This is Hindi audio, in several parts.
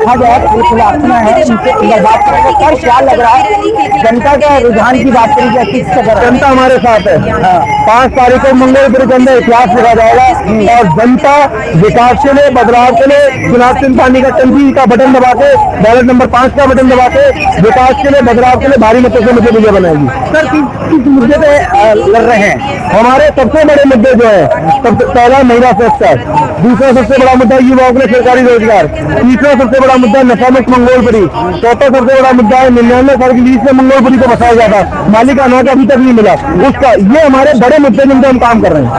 देखा जाए खुलासना है उनसे बात करेंगे। सर क्या लग रहा है जनता का रुझान की बात करेंगे, किस तरह जनता हमारे साथ है। 5 तारीख को मंगलपुर के अंदर इतिहास लिखा जाएगा और जनता विकास के लिए, बदलाव के लिए चुनाव चिंतानी का टंकी का बटन दबा के, बैलेट नंबर 5 का बटन दबा के विकास के लिए, बदलाव के लिए भारी मतों से मुझे विजय बनाएगी। सर किस मुद्दे पे लड़ रहे हैं? हमारे सबसे बड़े मुद्दे जो है, सबसे पहला महिला सुरक्षा, दूसरा सबसे बड़ा मुद्दा युवाओं के लिए सरकारी रोजगार, तीसरा सबसे बड़ा मुद्दा नशा मुक्त मंगोलपुरी, चौथा सबसे बड़ा मुद्दा है 99 साल की लीज से मंगोलपुरी को बसाया जाता, मालिक अनाज अभी तक नहीं मिला उसका। ये हमारे बड़े मुद्दे जिन पर हम काम कर रहे हैं।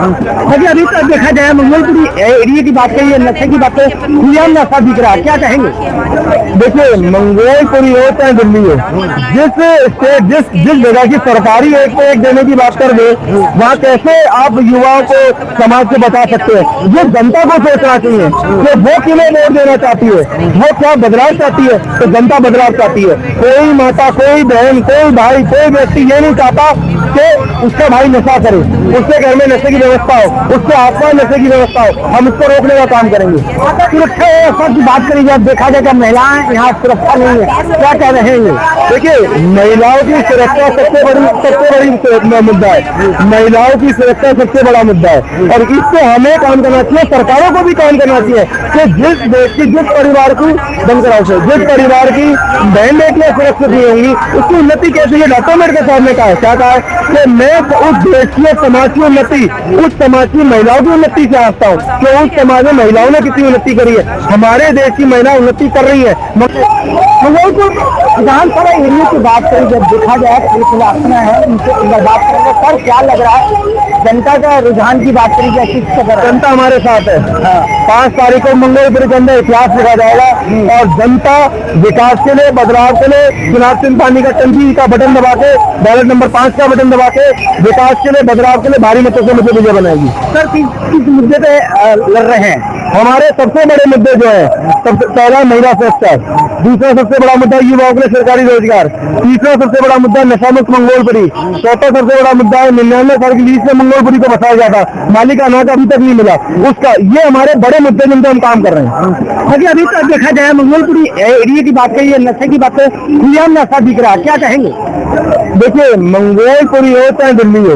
अभी अभी तक देखा जाए मंगोलपुरी एरिया की बात करिए, नशे की बात करें, खुलेआम नशा दिख रहा है, क्या कहेंगे? देखिए मंगोलपुरी हो चाहे दिल्ली हो, जिस स्टेट जिस जगह की सरकारी एक पे एक देने की बात कर दे, वहाँ कैसे आप युवाओं को समाज से बचा सकते हैं? ये जनता को सोचना चाहिए कि वो किन्हें वोट देना चाहती है, वो क्या बदलाव चाहती है। तो जनता बदलाव चाहती है। कोई माता, कोई बहन, कोई भाई, कोई व्यक्ति ये नहीं चाहता कि उसका भाई नशा करे, उसके घर में नशे की व्यवस्था हो, उसके आसपास नशे की व्यवस्था हो। हम उसको रोकने का काम करेंगे। सुरक्षा व्यवस्था की बात करी जाए, देखा जाए महिलाएं यहाँ सुरक्षा नहीं है, क्या कह रहे हैं? देखिए महिलाओं की सुरक्षा सबसे बड़ी मुद्दा है। महिलाओं की सुरक्षा सबसे बड़ा मुद्दा है और इस पे हमें काम करना चाहिए, सरकारों को भी काम करना चाहिए कि जिस देश की, जिस परिवार की जिस परिवार की बहन बेटियां सुरक्षित नहीं होंगी उसकी उन्नति कैसे? ये डॉक्टर अम्बेडकर साहब ने कहा है, क्या कहा है कि मैं उस देश की समाज की उन्नति, उस समाज की महिलाओं की उन्नति से चाहता हूँ कि उस समाज में महिलाओं ने कितनी उन्नति करी है। हमारे देश की महिला उन्नति कर रही है। विधानसभा एरिया की बात करें, जब देखा जाए खुलासना है उनसे बात करेंगे। सर क्या लग रहा है जनता का रुझान की बात करेंगे, किस तरह? जनता हमारे साथ है। 5 तारीख को मंगलपुर के अंदर इतिहास लिखा जाएगा और जनता विकास के लिए, बदलाव के लिए चुनाव चिंतानी का टंकी का बटन दबा के, बैलेट नंबर 5 का बटन दबा के विकास के लिए, बदलाव के लिए भारी मतों से मुझे विजय बनाएगी। सर किस मुद्दे पे लड़ रहे हैं? हमारे सबसे बड़े मुद्दे जो है, सबसे पहला महिला सुरक्षा, दूसरा सबसे बड़ा मुद्दा युवाओं के लिए सरकारी रोजगार, तीसरा सबसे बड़ा मुद्दा नशा मुक्त मंगोलपुरी, चौथा सबसे बड़ा मुद्दा है 99 साल की लीज से मंगोलपुरी को बसाया जाता, मालिक अनाज अभी तक नहीं मिला उसका। ये हमारे बड़े मुद्दे जिन पर हम काम कर रहे हैं। अभी अभी तक देखा जाए मंगोलपुरी एरिया की बात करिए, नशे की बात करें, खुलेआम नशा दिख रहा है, क्या कहेंगे? देखिए मंगोलपुरी हो चाहे दिल्ली हो,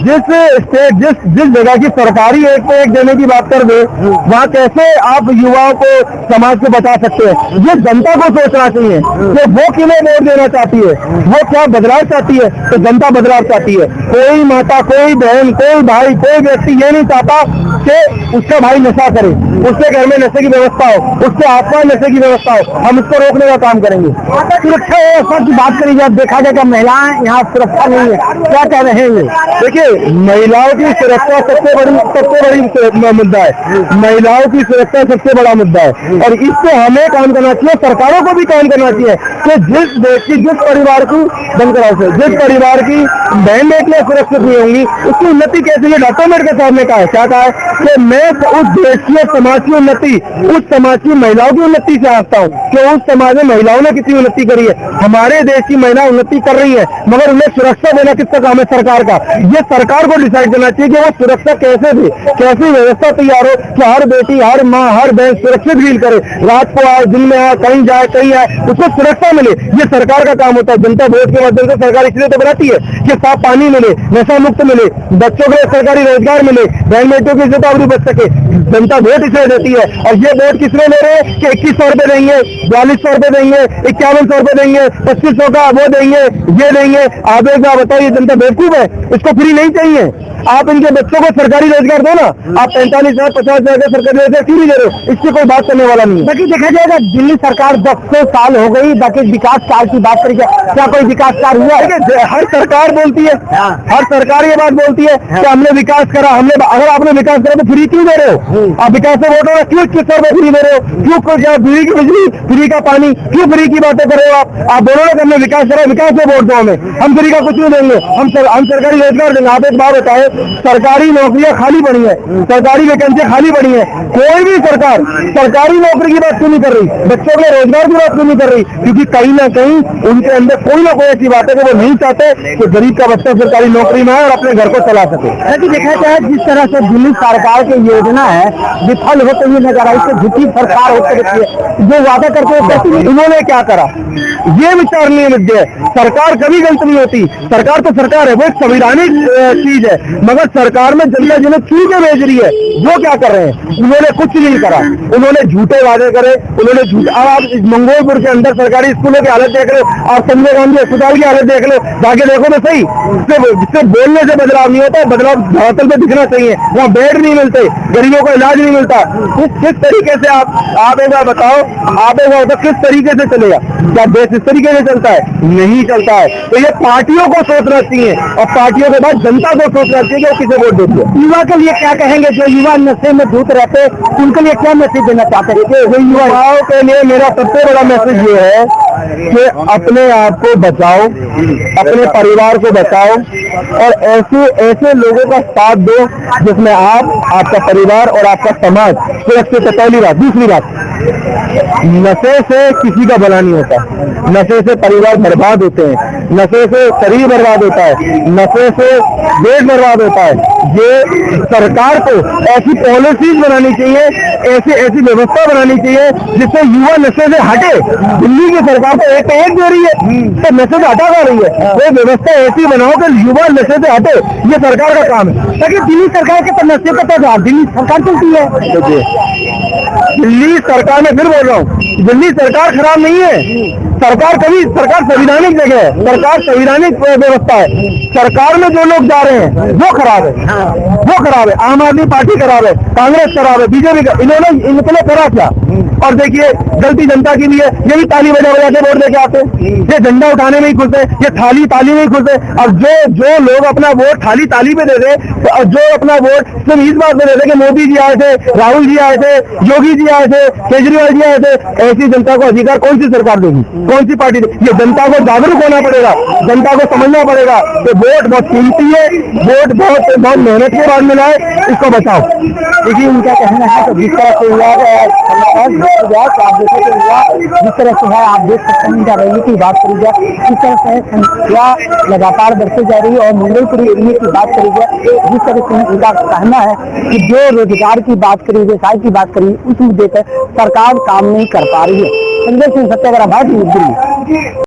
जिस जगह की सरकारी एक पे एक देने की बात कर दे, वहाँ कैसे आप युवाओं को समाज से बचा सकते हैं? ये जनता को सोचना चाहिए कि वो किन्हें वोट देना चाहती है, वो क्या बदलाव चाहती है। तो जनता बदलाव चाहती है। कोई माता, कोई बहन, कोई भाई, कोई व्यक्ति ये नहीं चाहता कि उसका भाई नशा करे, उसके घर में नशे की व्यवस्था हो, उसके आसपास नशे की व्यवस्था हो। हम उसको रोकने का काम करेंगे। सुरक्षा व्यवस्था की बात करी जाए, देखा जाए महिलाएं यहाँ सुरक्षा नहीं है, क्या कह रहे हैं? देखिए महिलाओं की सुरक्षा सबसे बड़ी मुद्दा है। महिलाओं की सुरक्षा सबसे बड़ा मुद्दा है और इस पे हमें काम करना चाहिए, सरकारों को भी काम करना चाहिए कि जिस देश की, जिस परिवार की जिस परिवार की बहन बेटियां सुरक्षित नहीं होंगी उसकी उन्नति कैसे? ये डॉक्टर अम्बेडकर साहब ने कहा है, क्या कहा है कि मैं उस देश की समाज की उन्नति, उस समाज की महिलाओं की उन्नति से चाहता हूँ कि उस समाज में महिलाओं ने कितनी उन्नति करी है। हमारे देश की महिला उन्नति कर रही है मगर उन्हें सुरक्षा देना किसका काम है? सरकार का। ये सरकार को डिसाइड करना चाहिए कि वो सुरक्षा कैसे दे, कैसी व्यवस्था तैयार हो कि हर बेटी, हर माँ, हर बहन सुरक्षित फील करे, रात को आए, दिन में आए, कहीं जाए, कहीं आए, उसको सुरक्षा मिले। ये सरकार का काम होता है। जनता वोट के माध्यम से सरकार इसलिए तो बनाती है कि साफ पानी मिले, नशा मुक्त मिले, बच्चों के सरकारी रोजगार मिले, बहन बेटियों की इज्जत आबरू बच सके। जनता वोट इसलिए देती है और ये वोट किसमें ले रहे हैं कि 2100 रुपए देंगे, 4200 रुपए देंगे, 5100 रुपए देंगे, 2500 का वो देंगे, ये देंगे। आप एक बात बताइए, जनता बेवकूफ है? इसको फ्री नहीं चाहिए। आप इनके बच्चों को सरकारी रोजगार दो ना। आप 45,000 50,000 का सरकारी रोजगार क्यों नहीं दे रहे हो? इससे कोई बात करने वाला नहीं है। बाकी देखा जाएगा दिल्ली सरकार 10 साल हो गई, बाकी विकास कार्य की बात करेंगे, क्या कोई विकास कार्य हुआ? हर सरकार बोलती है, हर सरकार ये बात बोलती है कि हमने विकास करा, हमने। अगर आपने विकास करा तो फ्री क्यों दे रहे हो? आप विकास से वोट हो, क्यों 2100 रुपए फ्री दे रहे हो? क्यों फ्री की बिजली, फ्री का पानी, क्यों फ्री की बातें कर रहे हो? आप बोलो ना कि हमने विकास करा, विकास से वोट दो हमें। हम फ्री का कुछ नहीं देंगे, हम सरकारी रोजगार देंगे। आप एक बात बताए, सरकारी नौकरियां खाली पड़ी है, सरकारी वैकेंसियां खाली पड़ी है, कोई भी सरकार सरकारी नौकरी की बात क्यों नहीं कर रही, बच्चों के रोजगार की बात क्यों नहीं कर रही? क्योंकि कहीं ना कहीं उनके अंदर कोई ना कोई ऐसी बात है कि वो नहीं चाहते कि गरीब का बच्चा सरकारी नौकरी में आए और अपने घर को चला सके। ऐसे देखा जाए जिस तरह से दिल्ली सरकार की योजना है विफल होते हुए नजर आई, तो झूठी सरकार होकर रहती है, जो वादा करते हैं करती नहीं। उन्होंने क्या करा, ये विचारणीय मुद्दे है। सरकार कभी गलत नहीं होती, सरकार तो सरकार है, वो एक संवैधानिक चीज है, मगर सरकार में जनता जिन्हें चुन के भेज रही है वो क्या कर रहे हैं? उन्होंने कुछ नहीं करा, उन्होंने झूठे वादे करे, उन्होंने झूठे। अब आप मंगोलपुर के अंदर सरकारी स्कूलों की हालत देख लो, आप संजय गांधी अस्पताल की हालत देख लो, जाके देखो तो सही। सिर्फ बोलने से बदलाव नहीं होता, बदलाव धरातल पे दिखना चाहिए। वहाँ बेड नहीं मिलते, गरीबों को इलाज नहीं मिलता। किस तरीके से आप एक बार बताओ, किस तरीके से चलेगा? क्या देश इस तरीके से चलता है? नहीं चलता है। तो ये पार्टियों को सोचना चाहिए और पार्टियों के बाद जनता को सोचना चाहिए कि वो किसे वोट देती है। युवा के लिए क्या कहेंगे जो युवा नशे में धूत रहते, उनके लिए क्या मैसेज देना चाहते हैं? युवाओं के लिए मेरा सबसे बड़ा मैसेज ये है कि अपने आप को बचाओ, अपने परिवार को बचाओ और ऐसे लोगों का साथ दो जिसमें आप, आपका परिवार और आपका समाज सुरक्षित है। पहली बात। दूसरी बात, नशे से किसी का भला नहीं होता, नशे से परिवार बर्बाद होते हैं, नशे से शरीर बर्बाद होता है, नशे से देश बर्बाद होता है। ये सरकार को ऐसी पॉलिसीज बनानी चाहिए, ऐसी व्यवस्था बनानी चाहिए जिससे युवा नशे से हटे। दिल्ली की सरकार तो एक दे रही है तो नशे से हटा कर रही है, वो व्यवस्था ऐसी बनाओ कि युवा नशे से हटे। ये सरकार का काम है। ताकि दिल्ली सरकार के तो नशे का तो दिल्ली सरकार चलती है। दिल्ली सरकार में फिर बोल रहा हूँ, दिल्ली सरकार खराब नहीं है। सरकार संविधानिक जगह है, सरकार संविधानिक व्यवस्था है। सरकार में जो लोग जा रहे हैं वो खराब है, वो खराब है। आम आदमी पार्टी खराब है, कांग्रेस खराब है, बीजेपी। इन्होंने इनके लिए करा क्या? और देखिए गलती जनता की भी है, ये भी ताली बजा बजा के वोट लेके आते हैं, ये झंडा उठाने में ही खुश है, ये थाली ताली में ही खुश है। अब जो लोग अपना वोट थाली ताली पे दे दे, तो जो अपना वोट सिर्फ इस बात में दे दे कि मोदी जी आए थे, राहुल जी आए थे, योगी जी आए थे, केजरीवाल जी आए थे, ऐसी जनता को अधिकार कौन सी सरकार देगी, कौन सी पार्टी देगी? ये जनता को जागरूक होना पड़ेगा, जनता को समझना पड़ेगा कि वोट बहुत कीमती है, वोट बहुत मेहनत के बाद मिला है, इसको बचाओ। देखिए उनका कहना है तो जिस तरह से हुआ आप देखें तो हुआ जिस तरह से है, आप देख सकते हैं रैली की बात करी जाए, इस तरह से संख्या लगातार बढ़ती जा रही है। और मंगोलपुर एरिया की बात करी जाए, जिस तरह से उनका कहना है कि जो रोजगार की बात करी, व्यवसाय की बात करी, उस मुद्दे पर सरकार काम नहीं कर पा रही है। संजय सिंह सत्याग्रह, भारत न्यूज़, दिल्ली।